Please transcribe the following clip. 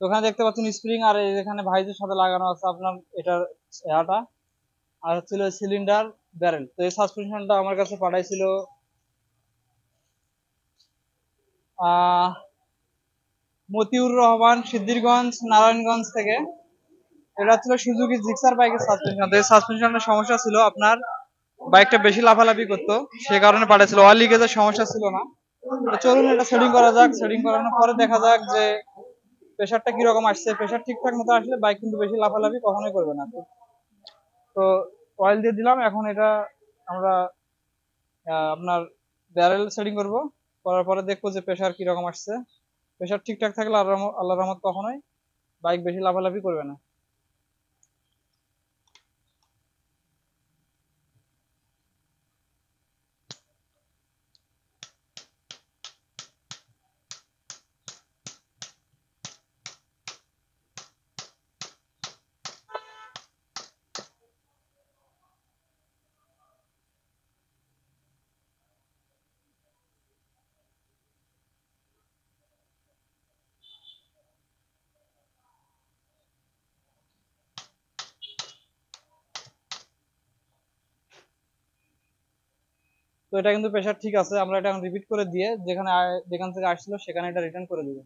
তো ওখানে দেখতে পাচ্ছেন স্প্রিং, আর এখানে ভাইজের সাথে লাগানো আছে আপনার এটার ইয়াটা, আর হচ্ছিল সিলিন্ডার ব্যারেল। তো এই সাসপেনশনটা আমার কাছে পাঠাইছিল আহ মতিউর রহমান, সিদ্ধিরগঞ্জ, নারায়ণগঞ্জ থেকে। এটা ছিল সুজুকি জিক্সার বাইকের সাসপেনশন। তো এই সাসপেনশনের সমস্যা ছিল আপনার বাইকটা বেশি লাফালাফি করতো, সে কারণে পাঠাইছিল। অয়েল লিকেজের সমস্যা ছিল না। তো চলুন এটা সেটিং করা যাক। সেটিং করানোর পরে দেখা যাক যে প্রেশারটা কিরকম আসছে। প্রেশার ঠিকঠাক মতো আসলে বাইক কিন্তু বেশি লাফালাফি কখনোই করবে না। তো অয়েল দিয়ে দিলাম। এখন এটা আমরা আপনার ব্যারেল সেটিং করব। করার পরে দেখবো যে প্রেশার কিরকম আসছে। প্রেশার ঠিকঠাক থাকলে আল্লাহর রহমত কখনোই বাইক বেশি লাফালাফি করবে না। তো এটা কিন্তু প্রেশার ঠিক আছে। আমরা এটা এখন রিপিট করে দিয়ে যেখান থেকে আসছিল সেখানে এটা রিটার্ন করে দিব।